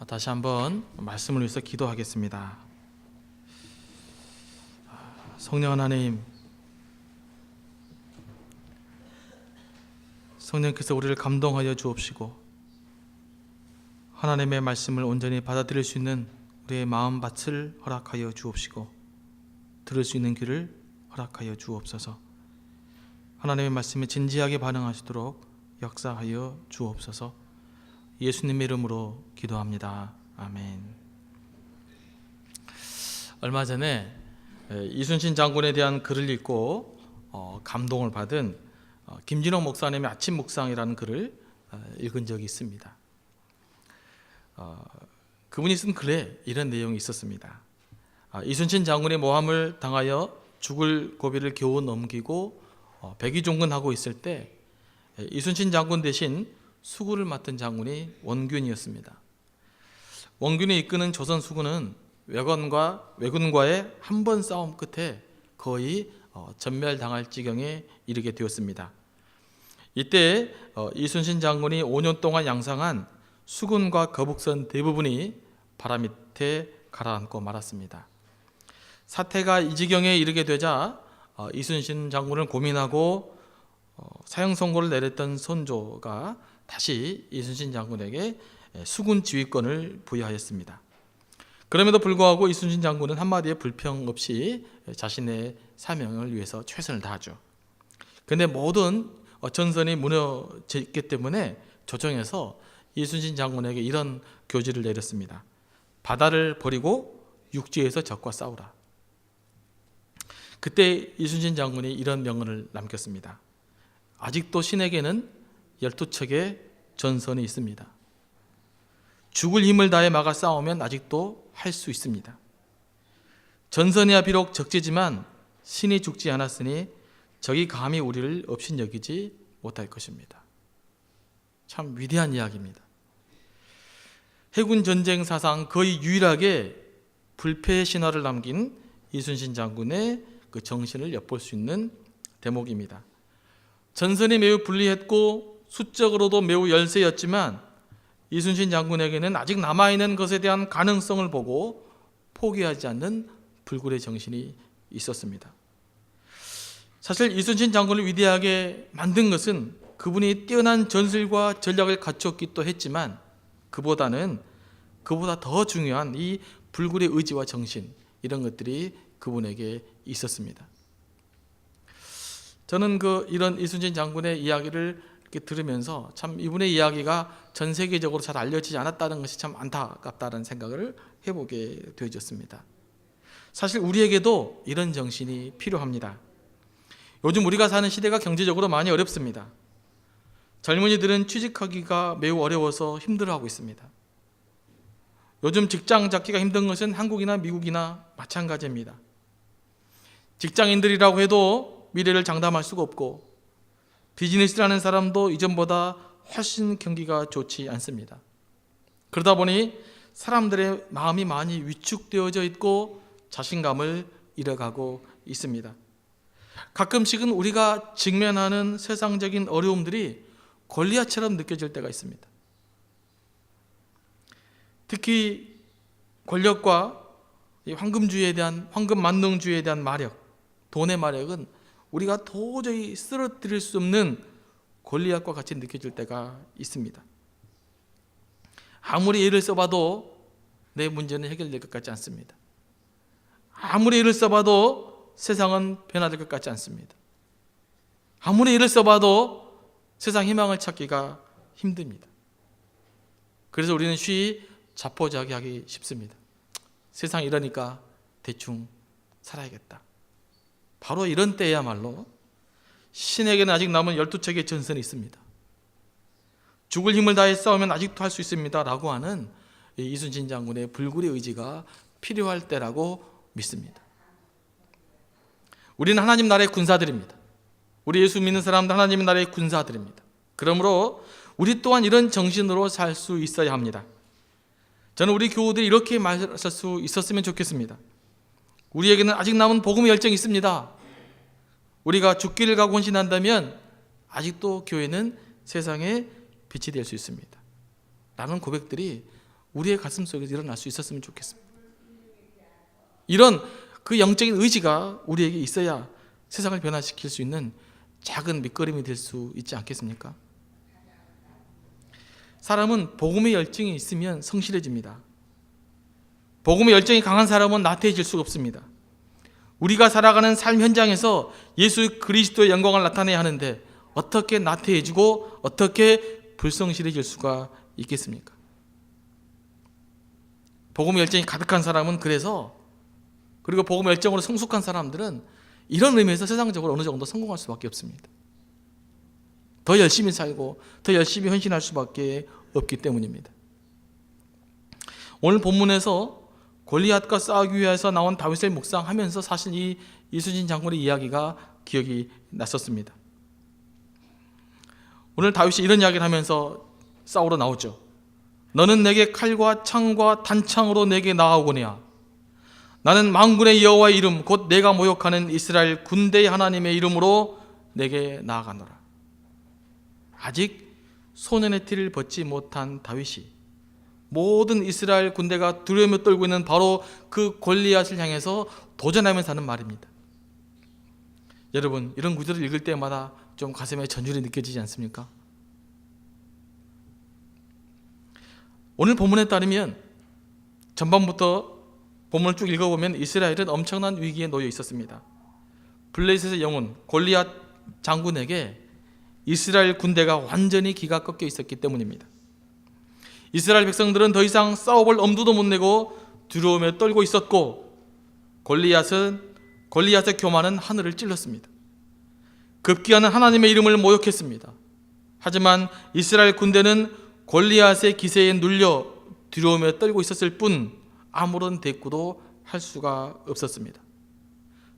다시 한번 말씀을 위해서 기도하겠습니다. 성령 하나님, 성령께서 우리를 감동하여 주옵시고 하나님의 말씀을 온전히 받아들일 수 있는 우리의 마음밭을 허락하여 주옵시고 들을 수 있는 귀를 허락하여 주옵소서. 하나님의 말씀에 진지하게 반응하시도록 역사하여 주옵소서. 예수님의 이름으로 기도합니다. 아멘. 얼마 전에 이순신 장군에 대한 글을 읽고 감동을 받은 김진호 목사님의 아침 묵상이라는 글을 읽은 적이 있습니다. 그분이 쓴 글에 이런 내용이 있었습니다. 이순신 장군의 모함을 당하여 죽을 고비를 겨우 넘기고 백의종군하고 있을 때 이순신 장군 대신 수구를 맡은 장군이 원균이었습니다. 원균이 이끄는 조선 수구는 왜군과의 한 번 싸움 끝에 거의 전멸당할 지경에 이르게 되었습니다. 이때 이순신 장군이 5년 동안 양상한 수군과 거북선 대부분이 바람 밑에 가라앉고 말았습니다. 사태가 이 지경에 이르게 되자 이순신 장군을 고민하고 사형 선고를 내렸던 선조가 다시 이순신 장군에게 수군 지휘권을 부여하였습니다. 그럼에도 불구하고 이순신 장군은 한마디의 불평 없이 자신의 사명을 위해서 최선을 다하죠. 그런데 모든 전선이 무너졌기 때문에 조정에서 이순신 장군에게 이런 교지를 내렸습니다. 바다를 버리고 육지에서 적과 싸우라. 그때 이순신 장군이 이런 명언을 남겼습니다. 아직도 신에게는 12척의 전선이 있습니다. 죽을 힘을 다해 막아 싸우면 아직도 할 수 있습니다. 전선이야 비록 적지지만 신이 죽지 않았으니 적이 감히 우리를 업신여기지 못할 것입니다. 참 위대한 이야기입니다. 해군 전쟁 사상 거의 유일하게 불패의 신화를 남긴 이순신 장군의 그 정신을 엿볼 수 있는 대목입니다. 전선이 매우 불리했고 수적으로도 매우 열세였지만 이순신 장군에게는 아직 남아있는 것에 대한 가능성을 보고 포기하지 않는 불굴의 정신이 있었습니다. 사실 이순신 장군을 위대하게 만든 것은 그분이 뛰어난 전술과 전략을 갖췄기도 했지만 그보다 더 중요한 이 불굴의 의지와 정신, 이런 것들이 그분에게 있었습니다. 저는 이런 이순신 장군의 이야기를 이렇게 들으면서 참 이분의 이야기가 전 세계적으로 잘 알려지지 않았다는 것이 참 안타깝다는 생각을 해보게 되어졌습니다. 사실 우리에게도 이런 정신이 필요합니다. 요즘 우리가 사는 시대가 경제적으로 많이 어렵습니다. 젊은이들은 취직하기가 매우 어려워서 힘들어하고 있습니다. 요즘 직장 잡기가 힘든 것은 한국이나 미국이나 마찬가지입니다. 직장인들이라고 해도 미래를 장담할 수가 없고 비즈니스를 하는 사람도 이전보다 훨씬 경기가 좋지 않습니다. 그러다 보니 사람들의 마음이 많이 위축되어져 있고 자신감을 잃어가고 있습니다. 가끔씩은 우리가 직면하는 세상적인 어려움들이 골리앗처럼 느껴질 때가 있습니다. 특히 권력과 황금 만능주의에 대한 마력, 돈의 마력은 우리가 도저히 쓰러뜨릴 수 없는 골리앗과 같이 느껴질 때가 있습니다. 아무리 애를 써봐도 내 문제는 해결될 것 같지 않습니다. 아무리 애를 써봐도 세상은 변화될 것 같지 않습니다. 아무리 애를 써봐도 세상 희망을 찾기가 힘듭니다. 그래서 우리는 쉬이 자포자기하기 쉽습니다. 세상 이러니까 대충 살아야겠다. 바로 이런 때야말로 신에게는 아직 남은 12척의 전선이 있습니다. 죽을 힘을 다해 싸우면 아직도 할 수 있습니다 라고 하는 이순신 장군의 불굴의 의지가 필요할 때라고 믿습니다. 우리는 하나님 나라의 군사들입니다. 우리 예수 믿는 사람들 하나님 나라의 군사들입니다. 그러므로 우리 또한 이런 정신으로 살 수 있어야 합니다. 저는 우리 교우들이 이렇게 말할 수 있었으면 좋겠습니다. 우리에게는 아직 남은 복음의 열정이 있습니다. 우리가 죽기를 각오 헌신한다면 아직도 교회는 세상에 빛이 될 수 있습니다. 라는 고백들이 우리의 가슴 속에서 일어날 수 있었으면 좋겠습니다. 이런 그 영적인 의지가 우리에게 있어야 세상을 변화시킬 수 있는 작은 밑거름이 될 수 있지 않겠습니까? 사람은 복음의 열정이 있으면 성실해집니다. 복음의 열정이 강한 사람은 나태해질 수가 없습니다. 우리가 살아가는 삶 현장에서 예수 그리스도의 영광을 나타내야 하는데 어떻게 나태해지고 어떻게 불성실해질 수가 있겠습니까? 복음의 열정이 가득한 사람은 그리고 복음의 열정으로 성숙한 사람들은 이런 의미에서 세상적으로 어느 정도 성공할 수밖에 없습니다. 더 열심히 살고 더 열심히 헌신할 수밖에 없기 때문입니다. 오늘 본문에서 골리앗과 싸우기 위해서 나온 다윗을 묵상하면서 사실 이 이순신 장군의 이야기가 기억이 났었습니다. 오늘 다윗이 이런 이야기를 하면서 싸우러 나오죠. 너는 내게 칼과 창과 단창으로 내게 나아오거니와 나는 만군의 여호와의 이름 곧 내가 모욕하는 이스라엘 군대의 하나님의 이름으로 내게 나아가노라. 아직 소년의 티를 벗지 못한 다윗이 모든 이스라엘 군대가 두려움에 떨고 있는 바로 그 골리앗을 향해서 도전하면서 하는 말입니다. 여러분, 이런 구절을 읽을 때마다 좀 가슴에 전율이 느껴지지 않습니까? 오늘 본문에 따르면 전반부터 본문을 쭉 읽어보면 이스라엘은 엄청난 위기에 놓여 있었습니다. 블레셋의 영혼 골리앗 장군에게 이스라엘 군대가 완전히 기가 꺾여 있었기 때문입니다. 이스라엘 백성들은 더 이상 싸워볼 엄두도 못 내고 두려움에 떨고 있었고 골리앗의 교만은 하늘을 찔렀습니다. 급기야는 하나님의 이름을 모욕했습니다. 하지만 이스라엘 군대는 골리앗의 기세에 눌려 두려움에 떨고 있었을 뿐 아무런 대꾸도 할 수가 없었습니다.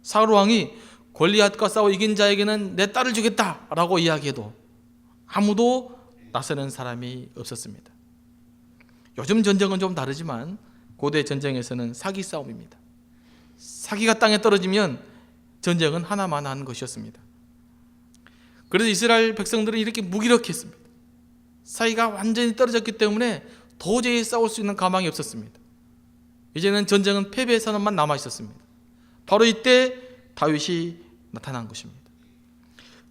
사울 왕이 골리앗과 싸워 이긴 자에게는 내 딸을 주겠다라고 이야기해도 아무도 나서는 사람이 없었습니다. 요즘 전쟁은 좀 다르지만 고대 전쟁에서는 사기 싸움입니다. 사기가 땅에 떨어지면 전쟁은 하나만 하는 것이었습니다. 그래서 이스라엘 백성들은 이렇게 무기력했습니다. 사기가 완전히 떨어졌기 때문에 도저히 싸울 수 있는 가망이 없었습니다. 이제는 전쟁은 패배의 선언만 남아 있었습니다. 바로 이때 다윗이 나타난 것입니다.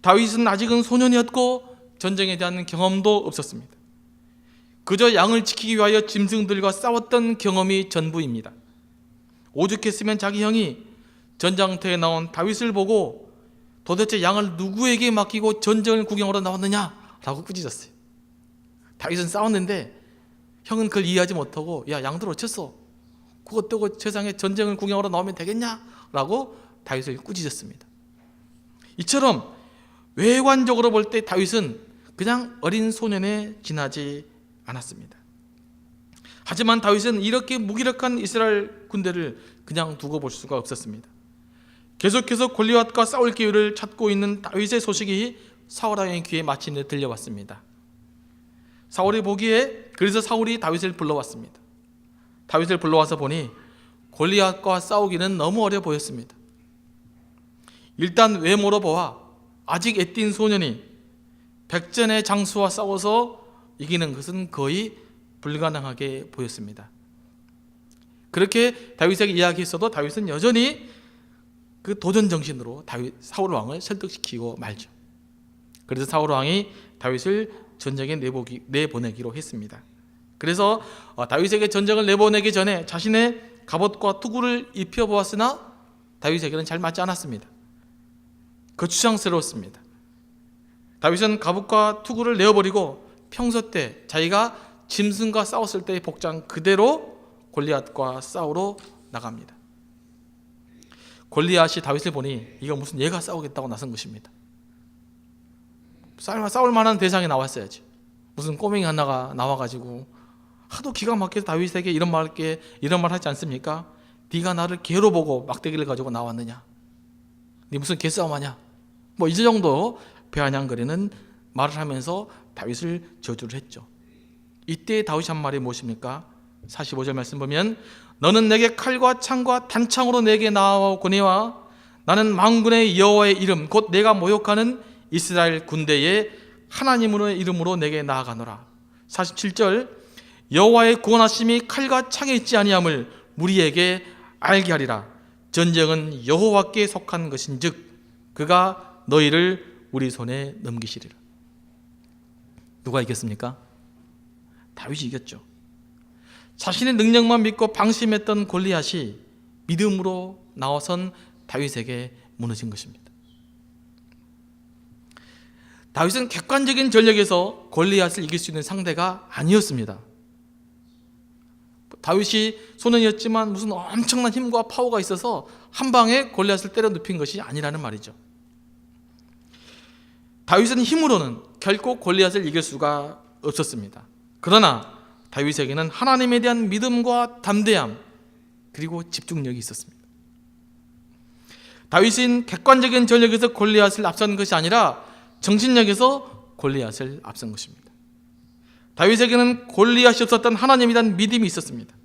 다윗은 아직은 소년이었고 전쟁에 대한 경험도 없었습니다. 그저 양을 지키기 위하여 짐승들과 싸웠던 경험이 전부입니다. 오죽했으면 자기 형이 전장터에 나온 다윗을 보고 도대체 양을 누구에게 맡기고 전쟁을 구경하러 나왔느냐라고 꾸짖었어요. 다윗은 싸웠는데 형은 그걸 이해하지 못하고 야, 양들 어째서 그것 뜨고 세상에 전쟁을 구경하러 나오면 되겠냐라고 다윗을 꾸짖었습니다. 이처럼 외관적으로 볼 때 다윗은 그냥 어린 소년에 지나지 않았습니다. 하지만 다윗은 이렇게 무기력한 이스라엘 군대를 그냥 두고 볼 수가 없었습니다. 계속해서 골리앗과 싸울 기회를 찾고 있는 다윗의 소식이 사울 왕의 귀에 마침내 들려왔습니다. 사울이 보기에 그래서 사울이 다윗을 불러왔습니다. 다윗을 불러와서 보니 골리앗과 싸우기는 너무 어려 보였습니다. 일단 외모로 보아 아직 애띤 소년이 백전의 장수와 싸워서 이기는 것은 거의 불가능하게 보였습니다. 그렇게 다윗에게 이야기했어도 다윗은 여전히 그 도전 정신으로 사울 왕을 설득시키고 말죠. 그래서 사울 왕이 다윗을 전쟁에 내보내기로 했습니다. 그래서 다윗에게 전쟁을 내보내기 전에 자신의 갑옷과 투구를 입혀보았으나 다윗에게는 잘 맞지 않았습니다. 거추장스러웠습니다. 다윗은 갑옷과 투구를 내어버리고 평소 때 자기가 짐승과 싸웠을 때의 복장 그대로 골리앗과 싸우러 나갑니다. 골리앗이 다윗을 보니 이거 무슨 얘가 싸우겠다고 나선 것입니다. 싸울 만한 대상이 나왔어야지. 무슨 꼬맹이 하나가 나와가지고 하도 기가 막혀서 다윗에게 이런 말 하지 않습니까? 네가 나를 개로 보고 막대기를 가지고 나왔느냐? 네 무슨 개싸움하냐? 뭐 이 정도 배아냥거리는 말을 하면서 다윗을 저주를 했죠. 이때 다윗이 한 말이 무엇입니까? 45절 말씀 보면 너는 내게 칼과 창과 단창으로 내게 나아오거니와 나는 만군의 여호와의 이름 곧 내가 모욕하는 이스라엘 군대의 하나님의 이름으로 내게 나아가노라. 47절 여호와의 구원하심이 칼과 창에 있지 아니함을 무리에게 알게 하리라. 전쟁은 여호와께 속한 것인즉 그가 너희를 우리 손에 넘기시리라. 누가 이겼습니까? 다윗이 이겼죠. 자신의 능력만 믿고 방심했던 골리앗이 믿음으로 나와선 다윗에게 무너진 것입니다. 다윗은 객관적인 전력에서 골리앗을 이길 수 있는 상대가 아니었습니다. 다윗이 소년이었지만 무슨 엄청난 힘과 파워가 있어서 한 방에 골리앗을 때려 눕힌 것이 아니라는 말이죠. 다윗은 힘으로는 결코 골리앗을 이길 수가 없었습니다. 그러나 다윗에게는 하나님에 대한 믿음과 담대함 그리고 집중력이 있었습니다. 다윗은 객관적인 전력에서 골리앗을 앞선 것이 아니라 정신력에서 골리앗을 앞선 것입니다. 다윗에게는 골리앗이 없었던 하나님에 대한 믿음이 있었습니다.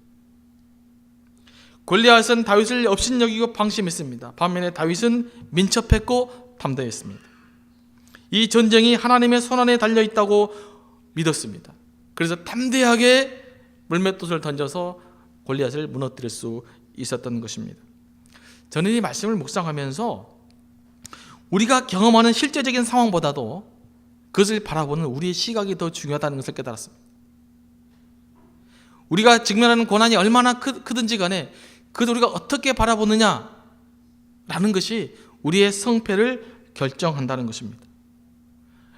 골리앗은 다윗을 업신여기고 방심했습니다. 반면에 다윗은 민첩했고 담대했습니다. 이 전쟁이 하나님의 손안에 달려있다고 믿었습니다. 그래서 담대하게 물맷돌을 던져서 골리앗을 무너뜨릴 수 있었던 것입니다. 저는 이 말씀을 묵상하면서 우리가 경험하는 실제적인 상황보다도 그것을 바라보는 우리의 시각이 더 중요하다는 것을 깨달았습니다. 우리가 직면하는 고난이 얼마나 크든지 간에 그것을 우리가 어떻게 바라보느냐라는 것이 우리의 성패를 결정한다는 것입니다.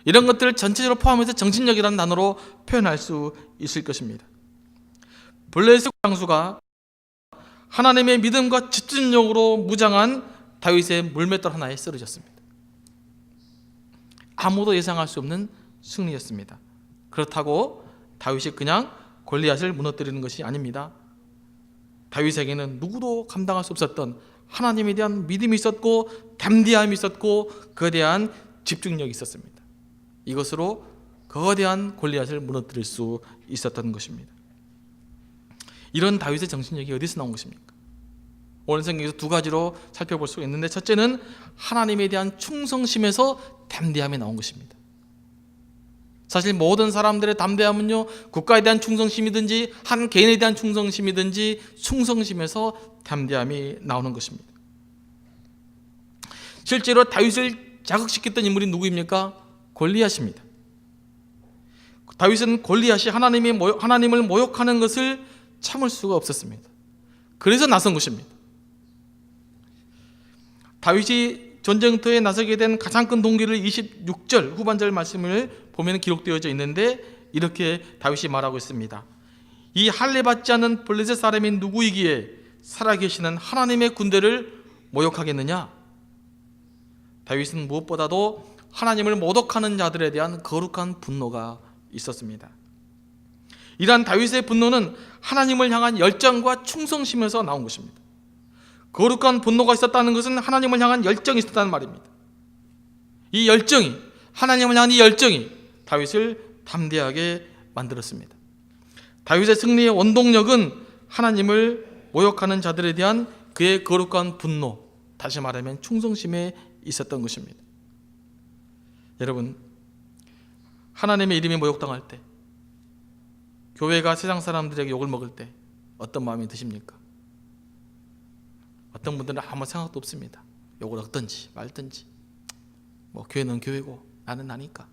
이런 것들을 전체적으로 포함해서 정신력이라는 단어로 표현할 수 있을 것입니다. 블레셋 장수가 하나님의 믿음과 집중력으로 무장한 다윗의 물맷돌 하나에 쓰러졌습니다. 아무도 예상할 수 없는 승리였습니다. 그렇다고 다윗이 그냥 골리앗을 무너뜨리는 것이 아닙니다. 다윗에게는 누구도 감당할 수 없었던 하나님에 대한 믿음이 있었고 담대함이 있었고 그에 대한 집중력이 있었습니다. 이것으로 거대한 골리앗을 무너뜨릴 수 있었던 것입니다. 이런 다윗의 정신력이 어디서 나온 것입니까? 오늘 성경에서 두 가지로 살펴볼 수 있는데, 첫째는 하나님에 대한 충성심에서 담대함이 나온 것입니다. 사실 모든 사람들의 담대함은요, 국가에 대한 충성심이든지 한 개인에 대한 충성심이든지 충성심에서 담대함이 나오는 것입니다. 실제로 다윗을 자극시켰던 인물이 누구입니까? 골리앗입니다. 다윗은 골리앗이 하나님을 모욕하는 것을 참을 수가 없었습니다. 그래서 나선 것입니다. 다윗이 전쟁터에 나서게 된 가장 큰 동기를 26절 후반절 말씀을 보면 기록되어져 있는데, 이렇게 다윗이 말하고 있습니다. 이 할례받지 않은 블레셋 사람이 누구이기에 살아계시는 하나님의 군대를 모욕하겠느냐? 다윗은 무엇보다도 하나님을 모독하는 자들에 대한 거룩한 분노가 있었습니다. 이러한 다윗의 분노는 하나님을 향한 열정과 충성심에서 나온 것입니다. 거룩한 분노가 있었다는 것은 하나님을 향한 열정이 있었다는 말입니다. 이 열정이, 하나님을 향한 이 열정이 다윗을 담대하게 만들었습니다. 다윗의 승리의 원동력은 하나님을 모욕하는 자들에 대한 그의 거룩한 분노, 다시 말하면 충성심에 있었던 것입니다. 여러분, 하나님의 이름이 모욕당할 때, 교회가 세상 사람들에게 욕을 먹을 때 어떤 마음이 드십니까? 어떤 분들은 아무 생각도 없습니다. 욕을 얻든지 말든지, 뭐 교회는 교회고 나는 나니까.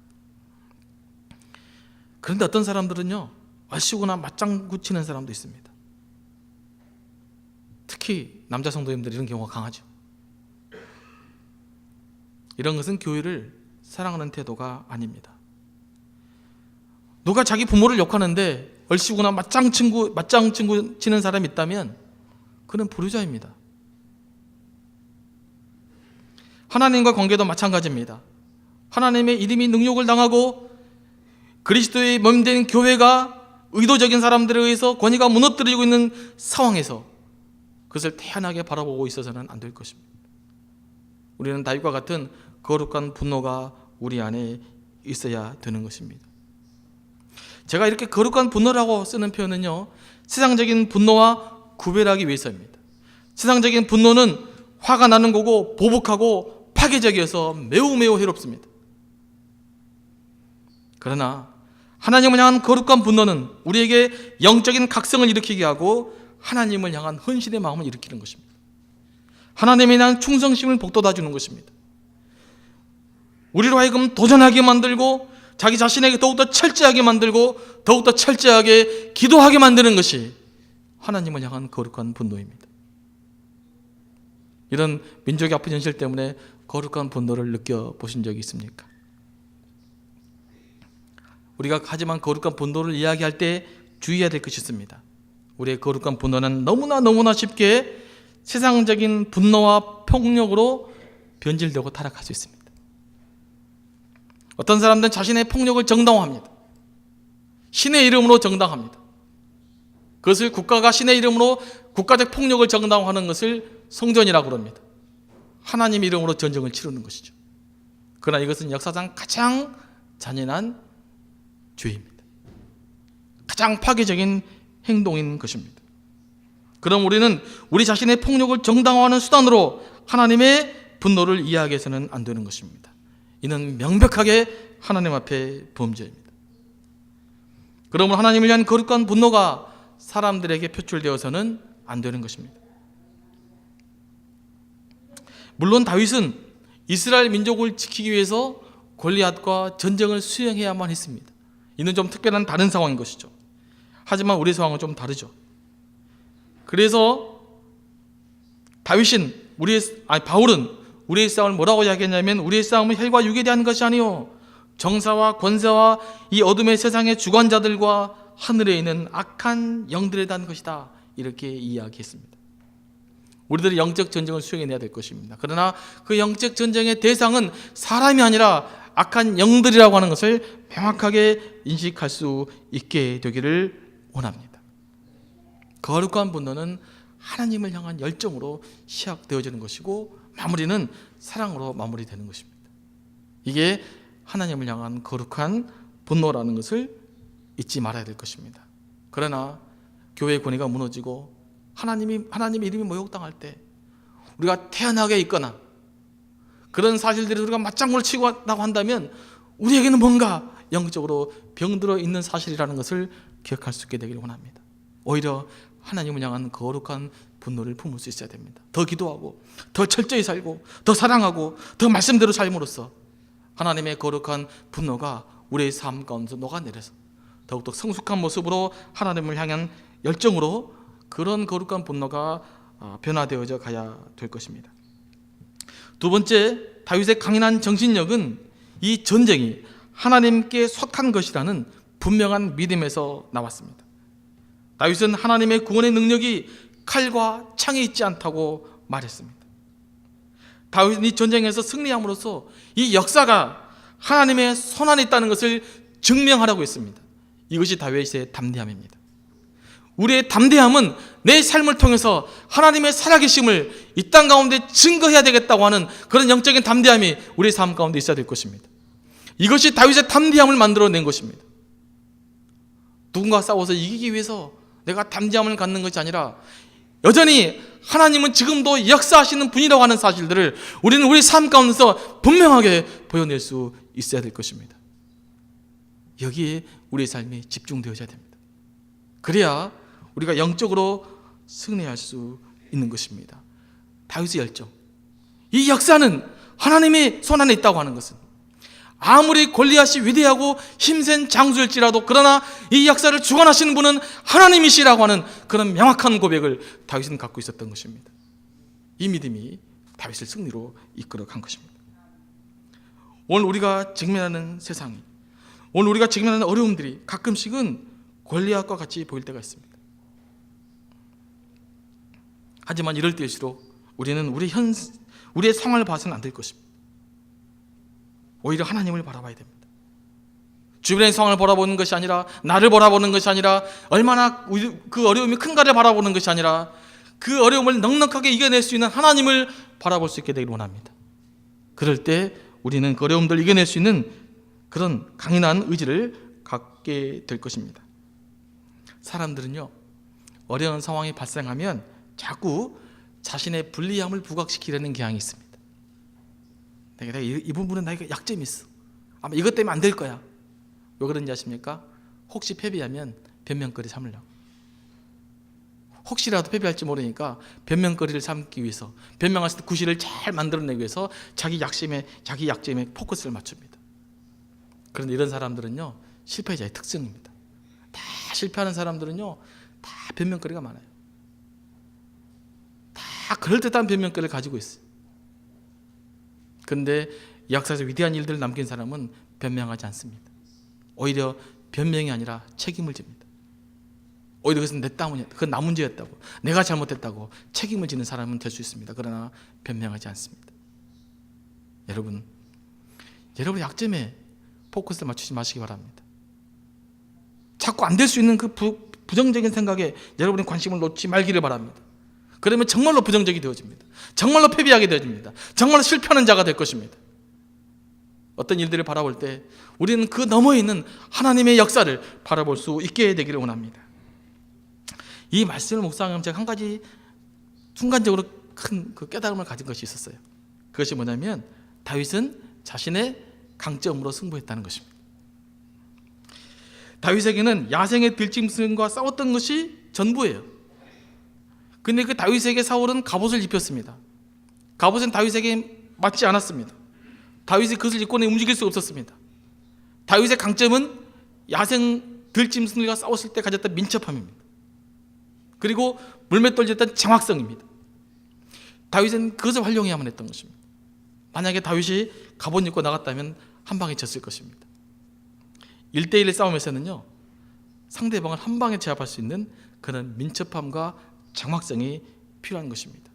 그런데 어떤 사람들은요, 얼씨구나 맞장구 치는 사람도 있습니다. 특히 남자 성도님들 이런 경우가 강하죠. 이런 것은 교회를 사랑하는 태도가 아닙니다. 누가 자기 부모를 욕하는데 얼씨구나 맞장친구 치는 사람이 있다면 그는 불효자입니다. 하나님과 관계도 마찬가지입니다. 하나님의 이름이 능욕을 당하고 그리스도의 몸된 교회가 의도적인 사람들에 의해서 권위가 무너뜨리고 있는 상황에서 그것을 태연하게 바라보고 있어서는 안 될 것입니다. 우리는 다윗과 같은 거룩한 분노가 우리 안에 있어야 되는 것입니다. 제가 이렇게 거룩한 분노라고 쓰는 표현은요, 세상적인 분노와 구별하기 위해서입니다. 세상적인 분노는 화가 나는 거고 보복하고 파괴적이어서 매우 해롭습니다. 그러나 하나님을 향한 거룩한 분노는 우리에게 영적인 각성을 일으키게 하고 하나님을 향한 헌신의 마음을 일으키는 것입니다. 하나님에 대한 충성심을 북돋아 주는 것입니다. 우리로 하여금 도전하게 만들고 자기 자신에게 더욱더 철저하게 만들고 더욱더 철저하게 기도하게 만드는 것이 하나님을 향한 거룩한 분노입니다. 이런 민족의 아픈 현실 때문에 거룩한 분노를 느껴보신 적이 있습니까? 우리가 하지만 거룩한 분노를 이야기할 때 주의해야 될 것이 있습니다. 우리의 거룩한 분노는 너무나 쉽게 세상적인 분노와 폭력으로 변질되고 타락할 수 있습니다. 어떤 사람들은 자신의 폭력을 정당화합니다. 신의 이름으로 정당합니다. 그것을 국가가 신의 이름으로 국가적 폭력을 정당화하는 것을 성전이라고 합니다. 하나님 이름으로 전쟁을 치르는 것이죠. 그러나 이것은 역사상 가장 잔인한 죄입니다. 가장 파괴적인 행동인 것입니다. 그럼 우리는 우리 자신의 폭력을 정당화하는 수단으로 하나님의 분노를 이야기해서는 안 되는 것입니다. 이는 명백하게 하나님 앞에 범죄입니다. 그러므로 하나님을 위한 거룩한 분노가 사람들에게 표출되어서는 안 되는 것입니다. 물론 다윗은 이스라엘 민족을 지키기 위해서 골리앗과 전쟁을 수행해야만 했습니다. 이는 좀 특별한 다른 상황인 것이죠. 하지만 우리 상황은 좀 다르죠. 그래서 바울은 우리의 싸움을 뭐라고 이야기했냐면 우리의 싸움은 혈과 육에 대한 것이 아니요 정사와 권세와 이 어둠의 세상의 주관자들과 하늘에 있는 악한 영들에 대한 것이다, 이렇게 이야기했습니다. 우리들이 영적 전쟁을 수행해내야 될 것입니다. 그러나 그 영적 전쟁의 대상은 사람이 아니라 악한 영들이라고 하는 것을 명확하게 인식할 수 있게 되기를 원합니다. 거룩한 분노는 하나님을 향한 열정으로 시작되어지는 것이고 마무리는 사랑으로 마무리되는 것입니다. 이게 하나님을 향한 거룩한 분노라는 것을 잊지 말아야 될 것입니다. 그러나 교회의 권위가 무너지고 하나님의 이름이 모욕당할 때 우리가 태연하게 있거나 그런 사실들이 우리가 맞장구를 치고 왔다고 한다면 우리에게는 뭔가 영적으로 병들어 있는 사실이라는 것을 기억할 수 있게 되기를 원합니다. 오히려 하나님을 향한 거룩한 분노를 품을 수 있어야 됩니다. 더 기도하고 더 철저히 살고 더 사랑하고 더 말씀대로 삶으로써 하나님의 거룩한 분노가 우리의 삶 가운데서 녹아내려서 더욱더 성숙한 모습으로 하나님을 향한 열정으로 그런 거룩한 분노가 변화되어져 가야 될 것입니다. 두 번째, 다윗의 강인한 정신력은 이 전쟁이 하나님께 속한 것이라는 분명한 믿음에서 나왔습니다. 다윗은 하나님의 구원의 능력이 칼과 창에 있지 않다고 말했습니다. 다윗은 이 전쟁에서 승리함으로써 이 역사가 하나님의 손안에 있다는 것을 증명하라고 했습니다. 이것이 다윗의 담대함입니다. 우리의 담대함은 내 삶을 통해서 하나님의 살아계심을 이 땅 가운데 증거해야 되겠다고 하는 그런 영적인 담대함이 우리의 삶 가운데 있어야 될 것입니다. 이것이 다윗의 담대함을 만들어낸 것입니다. 누군가 싸워서 이기기 위해서 내가 담대함을 갖는 것이 아니라 여전히 하나님은 지금도 역사하시는 분이라고 하는 사실들을 우리는 우리 삶 가운데서 분명하게 보여낼 수 있어야 될 것입니다. 여기에 우리의 삶이 집중되어야 됩니다. 그래야 우리가 영적으로 승리할 수 있는 것입니다. 다윗의 열정, 이 역사는 하나님의 손 안에 있다고 하는 것은 아무리 골리앗이 위대하고 힘센 장수일지라도 그러나 이 역사를 주관하시는 분은 하나님이시라고 하는 그런 명확한 고백을 다윗은 갖고 있었던 것입니다. 이 믿음이 다윗을 승리로 이끌어간 것입니다. 오늘 우리가 직면하는 세상이, 오늘 우리가 직면하는 어려움들이 가끔씩은 골리앗과 같이 보일 때가 있습니다. 하지만 이럴 때일수록 우리는 우리의 상황을 봐서는 안 될 것입니다. 오히려 하나님을 바라봐야 됩니다. 주변의 상황을 바라보는 것이 아니라, 나를 바라보는 것이 아니라, 얼마나 그 어려움이 큰가를 바라보는 것이 아니라 그 어려움을 넉넉하게 이겨낼 수 있는 하나님을 바라볼 수 있게 되기를 원합니다. 그럴 때 우리는 그 어려움들을 이겨낼 수 있는 그런 강인한 의지를 갖게 될 것입니다. 사람들은요, 어려운 상황이 발생하면 자꾸 자신의 불리함을 부각시키려는 경향이 있습니다. 내가 이 부분은 나에게 약점이 있어. 아마 이것 때문에 안 될 거야. 왜 그런지 아십니까? 혹시 패배하면 변명거리 삼으려고. 혹시라도 패배할지 모르니까 변명거리를 삼기 위해서, 변명할 때 구실을 잘 만들어내기 위해서 자기 약점에 포커스를 맞춥니다. 그런데 이런 사람들은요, 실패자의 특징입니다. 다 실패하는 사람들은요, 다 변명거리가 많아요. 다 그럴듯한 변명거리를 가지고 있어요. 그런데 역사에서 위대한 일들을 남긴 사람은 변명하지 않습니다. 오히려 변명이 아니라 책임을 집니다. 오히려 그것은 내 때문이었다, 그건 나 문제였다고, 내가 잘못했다고 책임을 지는 사람은 될 수 있습니다. 그러나 변명하지 않습니다. 여러분의 약점에 포커스를 맞추지 마시기 바랍니다. 자꾸 안 될 수 있는 그 부정적인 생각에 여러분의 관심을 놓지 말기를 바랍니다. 그러면 정말로 부정적이 되어집니다. 정말로 패배하게 되어집니다. 정말로 실패하는 자가 될 것입니다. 어떤 일들을 바라볼 때 우리는 그 너머에 있는 하나님의 역사를 바라볼 수 있게 되기를 원합니다. 이 말씀을 묵상하면 제가 한 가지 순간적으로 큰 그 깨달음을 가진 것이 있었어요. 그것이 뭐냐면 다윗은 자신의 강점으로 승부했다는 것입니다. 다윗에게는 야생의 들짐승과 싸웠던 것이 전부예요. 근데 그 다윗에게 사울은 갑옷을 입혔습니다. 갑옷은 다윗에게 맞지 않았습니다. 다윗이 그것을 입고 움직일 수 없었습니다. 다윗의 강점은 야생 들짐승과 싸웠을 때 가졌던 민첩함입니다. 그리고 물맷 돌렸던 정확성입니다. 다윗은 그것을 활용해야만 했던 것입니다. 만약에 다윗이 갑옷 입고 나갔다면 한 방에 졌을 것입니다. 1대1의 싸움에서는요, 상대방을 한 방에 제압할 수 있는 그런 민첩함과 장막성이 필요한 것입니다.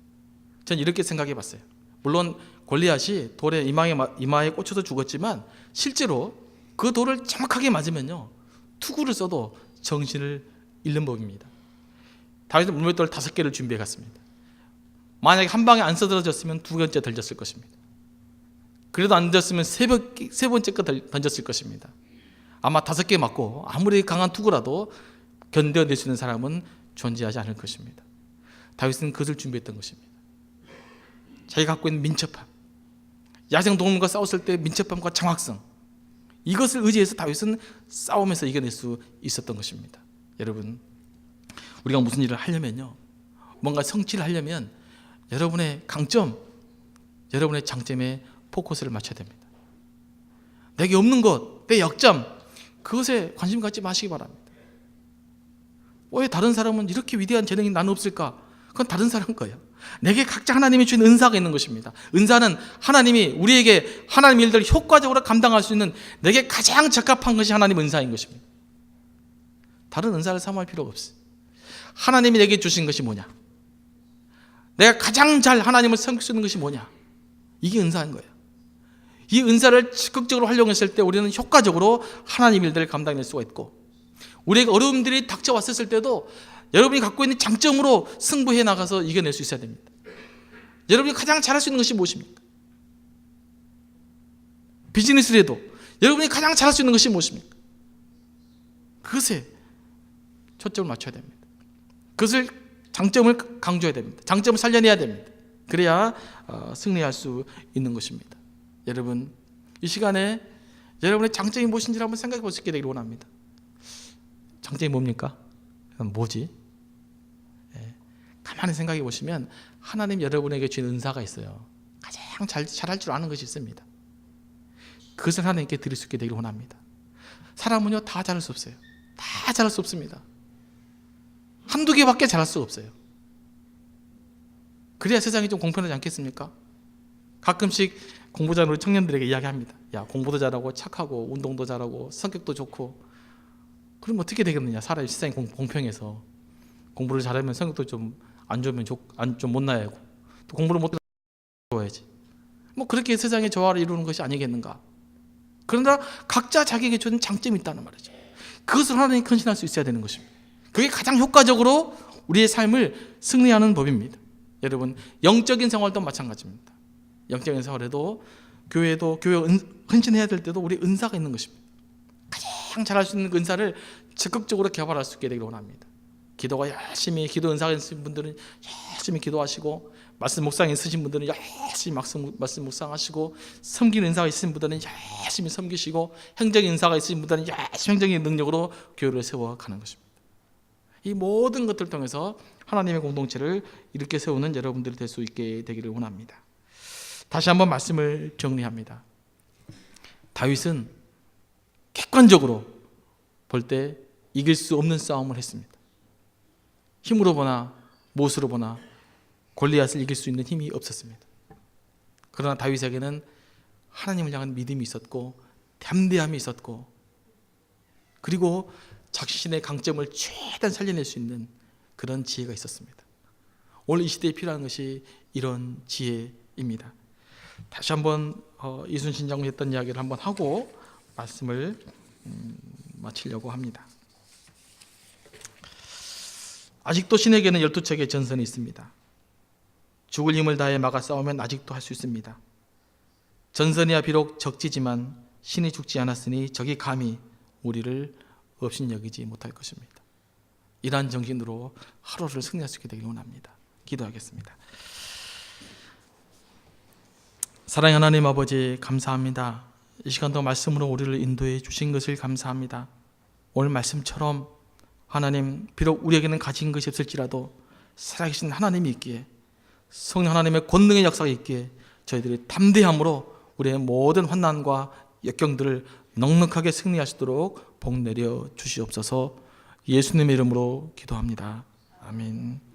저는 이렇게 생각해 봤어요. 물론 골리앗이 돌에 이마에 꽂혀서 죽었지만 실제로 그 돌을 정확하게 맞으면요, 투구를 써도 정신을 잃는 법입니다. 다윗은 물맷돌 5개를 준비해 갔습니다. 만약에 한 방에 안 써들어졌으면 2번째 던졌을 것입니다. 그래도 안 던졌으면 세 번째 거 던졌을 것입니다. 아마 5개 맞고 아무리 강한 투구라도 견뎌낼 수 있는 사람은 존재하지 않을 것입니다. 다윗은 그것을 준비했던 것입니다. 자기가 갖고 있는 민첩함, 야생동물과 싸웠을 때 민첩함과 정확성, 이것을 의지해서 다윗은 싸움에서 이겨낼 수 있었던 것입니다. 여러분, 우리가 무슨 일을 하려면요, 뭔가 성취를 하려면 여러분의 강점, 여러분의 장점에 포커스를 맞춰야 됩니다. 내게 없는 것, 내 약점, 그것에 관심 갖지 마시기 바랍니다. 왜 다른 사람은 이렇게 위대한 재능이 나는 없을까? 그건 다른 사람 거예요. 내게 각자 하나님이 주신 은사가 있는 것입니다. 은사는 하나님이 우리에게 하나님 일들을 효과적으로 감당할 수 있는 내게 가장 적합한 것이 하나님 은사인 것입니다. 다른 은사를 사모할 필요가 없어요. 하나님이 내게 주신 것이 뭐냐? 내가 가장 잘 하나님을 섬길 수 있는 것이 뭐냐? 이게 은사인 거예요. 이 은사를 적극적으로 활용했을 때 우리는 효과적으로 하나님 일들을 감당할 수가 있고, 우리에게 어려움들이 닥쳐왔을 때도 여러분이 갖고 있는 장점으로 승부해 나가서 이겨낼 수 있어야 됩니다. 여러분이 가장 잘할 수 있는 것이 무엇입니까? 비즈니스를 해도 여러분이 가장 잘할 수 있는 것이 무엇입니까? 그것에 초점을 맞춰야 됩니다. 그것을 장점을 강조해야 됩니다. 장점을 살려내야 됩니다. 그래야 승리할 수 있는 것입니다. 여러분, 이 시간에 여러분의 장점이 무엇인지를 한번 생각해 볼 수 있게 되기를 원합니다. 장점이 뭡니까? 뭐지? 가만히 생각해 보시면 하나님 여러분에게 주신 은사가 있어요. 가장 잘할 줄 아는 것이 있습니다. 그것을 하나님께 드릴 수 있게 되기를 원합니다. 사람은요, 다 잘할 수 없어요. 다 잘할 수 없습니다. 한두 개밖에 잘할 수가 없어요. 그래야 세상이 좀 공평하지 않겠습니까? 가끔씩 공부 잘하는 우리 청년들에게 이야기합니다. 야, 공부도 잘하고 착하고 운동도 잘하고 성격도 좋고, 그럼 어떻게 되겠느냐? 사람이 세상이 공평해서 공부를 잘하면 성격도 좀 안 좋으면 좀 못나야 하고, 또 공부를 못 해야지. 뭐 그렇게 세상의 조화를 이루는 것이 아니겠는가? 그러나 각자 자기에게 주는 장점이 있다는 말이죠. 그것을 하나님 헌신할 수 있어야 되는 것입니다. 그게 가장 효과적으로 우리의 삶을 승리하는 법입니다. 여러분, 영적인 생활도 마찬가지입니다. 영적인 생활에도 교회 헌신해야 될 때도 우리 은사가 있는 것입니다. 가장 잘할 수 있는 은사를 적극적으로 개발할 수 있게 되기를 원합니다. 기도 은사가 있는 분들은 열심히 기도하시고, 말씀 묵상에 있으신 분들은 열심히 말씀 묵상하시고, 섬기는 은사가 있으신 분들은 열심히 섬기시고, 행정의 은사가 있으신 분들은 열심히 행정의 능력으로 교회를 세워가는 것입니다. 이 모든 것들을 통해서 하나님의 공동체를 이렇게 세우는 여러분들이 될 수 있게 되기를 원합니다. 다시 한번 말씀을 정리합니다. 다윗은 객관적으로 볼 때 이길 수 없는 싸움을 했습니다. 힘으로 보나 무엇으로 보나 골리앗을 이길 수 있는 힘이 없었습니다. 그러나 다윗에게는 하나님을 향한 믿음이 있었고, 담대함이 있었고, 그리고 자신의 강점을 최대한 살려낼 수 있는 그런 지혜가 있었습니다. 오늘 이 시대에 필요한 것이 이런 지혜입니다. 다시 한번 이순신 장군이 했던 이야기를 한번 하고 말씀을 마치려고 합니다. 아직도 신에게는 12척의 전선이 있습니다. 죽을 힘을 다해 막아 싸우면 아직도 할 수 있습니다. 전선이야 비록 적지지만 신이 죽지 않았으니 적이 감히 우리를 업신여기지 못할 것입니다. 이러한 정신으로 하루를 승리할 수 있게 되길 원합니다. 기도하겠습니다. 사랑의 하나님 아버지, 감사합니다. 이 시간도 말씀으로 우리를 인도해 주신 것을 감사합니다. 오늘 말씀처럼 하나님, 비록 우리에게는 가진 것이 없을지라도 살아계신 하나님이 있기에, 성령 하나님의 권능의 역사가 있기에 저희들이 담대함으로 우리의 모든 환난과 역경들을 넉넉하게 승리하시도록 복 내려 주시옵소서. 예수님의 이름으로 기도합니다. 아멘.